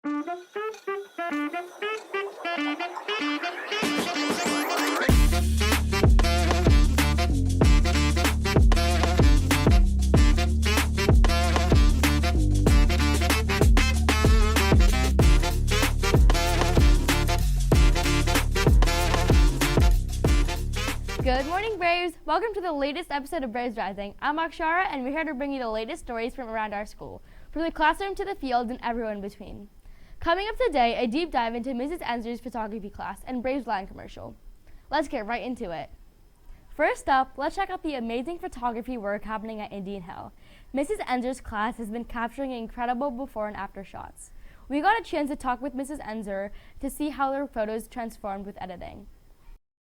Good morning, Braves! Welcome to the latest episode of Braves Rising. I'm Akshara, and we're here to bring you the latest stories from around our school, from the classroom to the field and everyone in between. Coming up today, a deep dive into Mrs. Enzer's photography class and Braves line commercial. Let's get right into it. First up, let's check out the amazing photography work happening at Indian Hill. Mrs. Enzer's class has been capturing incredible before and after shots. We got a chance to talk with Mrs. Enzer to see how their photos transformed with editing.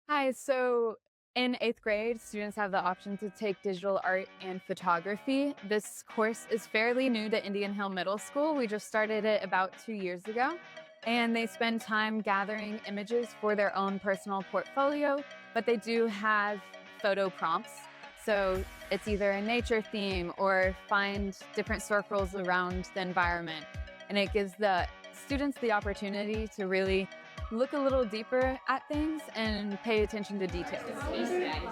Hi, so in 8th grade, students have the option to take digital art and photography. This course is fairly new to Indian Hill Middle School. We just started it about 2 years ago, and they spend time gathering images for their own personal portfolio, but they do have photo prompts. So it's either a nature theme or find different circles around the environment. And it gives the students the opportunity to really look a little deeper at things and pay attention to details.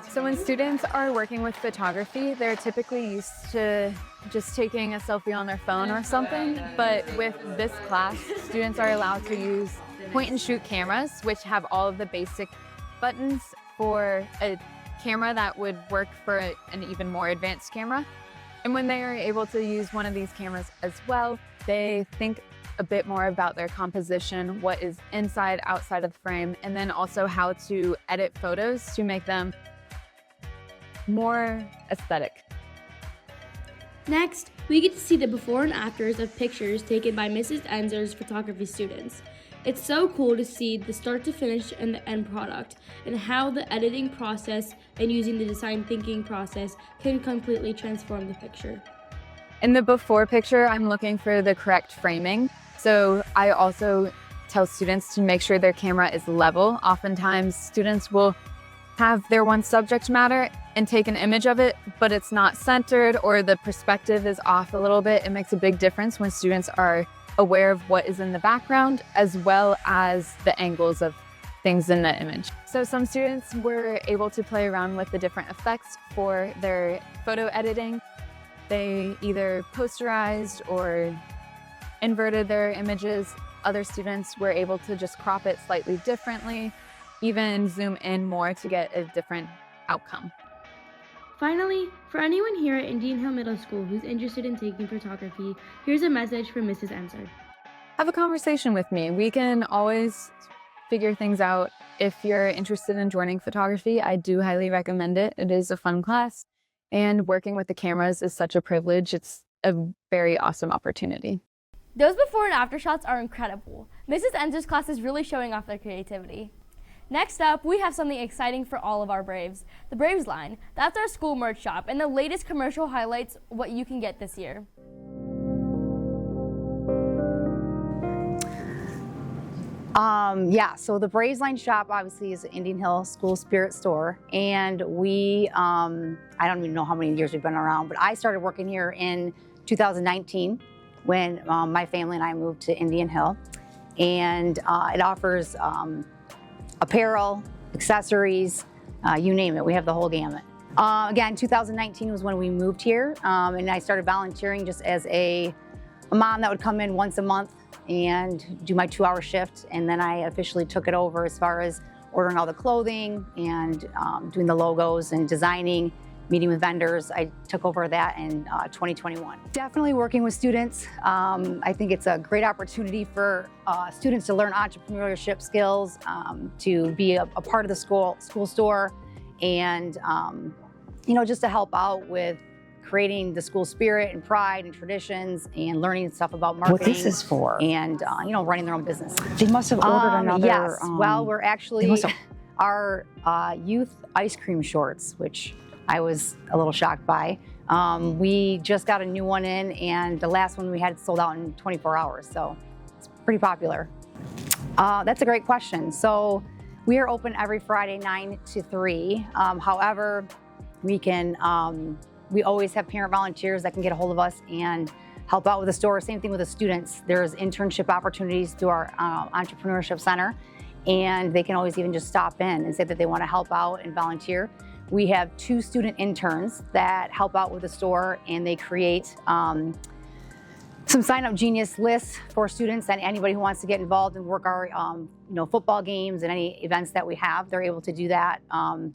So when students are working with photography, they're typically used to just taking a selfie on their phone or something, but with this class, students are allowed to use point and shoot cameras, which have all of the basic buttons for a camera that would work for an even more advanced camera. And when they are able to use one of these cameras as well, they think a bit more about their composition, what is inside, outside of the frame, and then also how to edit photos to make them more aesthetic. Next, we get to see the before and afters of pictures taken by Mrs. Enzer's photography students. It's so cool to see the start to finish and the end product, and how the editing process and using the design thinking process can completely transform the picture. In the before picture, I'm looking for the correct framing. So I also tell students to make sure their camera is level. Oftentimes, students will have their one subject matter and take an image of it, but it's not centered or the perspective is off a little bit. It makes a big difference when students are aware of what is in the background as well as the angles of things in the image. So some students were able to play around with the different effects for their photo editing. They either posterized or inverted their images. Other students were able to just crop it slightly differently, even zoom in more to get a different outcome. Finally, for anyone here at Indian Hill Middle School who's interested in taking photography, here's a message from Mrs. Enzer. Have a conversation with me. We can always figure things out. If you're interested in joining photography, I do highly recommend it. It is a fun class, and working with the cameras is such a privilege. It's a very awesome opportunity. Those before and after shots are incredible. Mrs. Enzer's class is really showing off their creativity. Next up, we have something exciting for all of our Braves. The Braves line. That's our school merch shop, and the latest commercial highlights what you can get this year. So the Braves line shop obviously is an Indian Hill School Spirit store, and we, I don't even know how many years we've been around, but I started working here in 2019 when my family and I moved to Indian Hill, and it offers apparel, accessories, you name it, we have the whole gamut. Again, 2019 was when we moved here, and I started volunteering just as a mom that would come in once a month and do my 2-hour shift, and then I officially took it over as far as ordering all the clothing and doing the logos and designing, meeting with vendors. I took over that in 2021. Definitely working with students. I think it's a great opportunity for students to learn entrepreneurship skills, to be a part of the school store, and just to help out with creating the school spirit and pride and traditions and learning stuff about marketing. What this is for. And, running their own business. They must have ordered another. Yes, well, we're actually, our youth ice cream shorts, which I was a little shocked by. We just got a new one in, and the last one we had sold out in 24 hours, so it's pretty popular. That's a great question. So we are open every Friday, 9 to 3. However, we always have parent volunteers that can get a hold of us and help out with the store. Same thing with the students. There's internship opportunities through our entrepreneurship center, and they can always even just stop in and say that they want to help out and volunteer. We have 2 student interns that help out with the store, and they create some sign-up genius lists for students and anybody who wants to get involved and work our football games and any events that we have. They're able to do that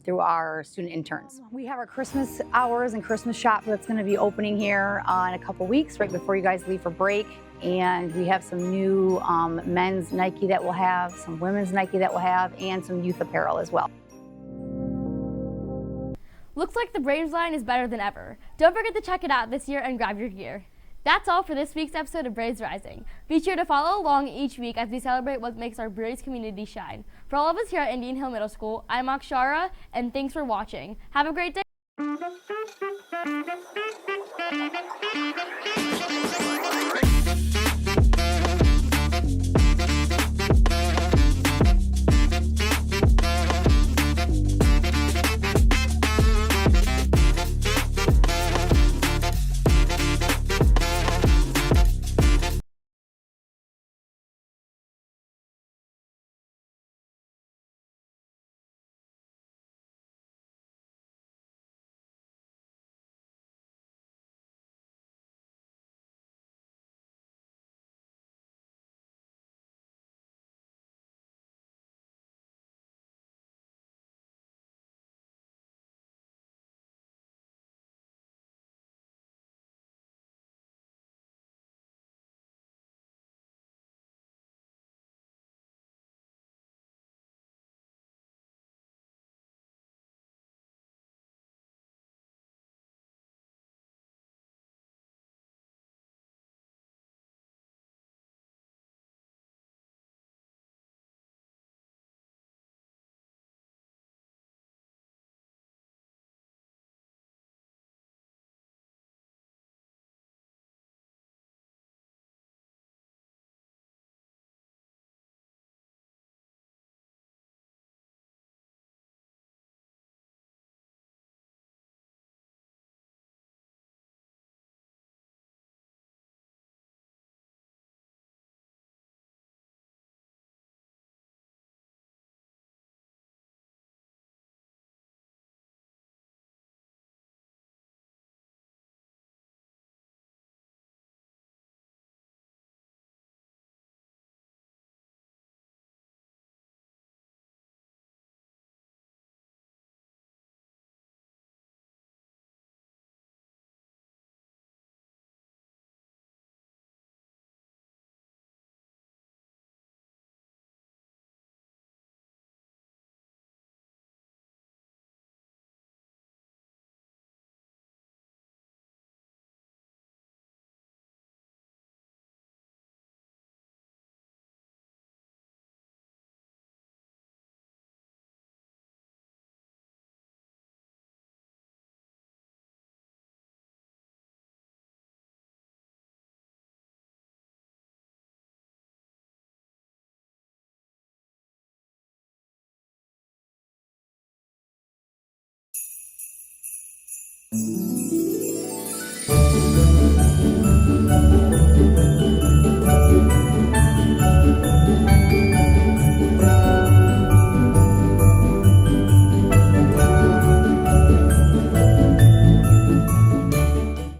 through our student interns. We have our Christmas hours and Christmas shop that's going to be opening here in a couple weeks, right before you guys leave for break. And we have some new men's Nike that we'll have, some women's Nike that we'll have, and some youth apparel as well. Looks like the Braves line is better than ever. Don't forget to check it out this year and grab your gear. That's all for this week's episode of Braves Rising. Be sure to follow along each week as we celebrate what makes our Braves community shine. For all of us here at Indian Hill Middle School, I'm Akshara, and thanks for watching. Have a great day.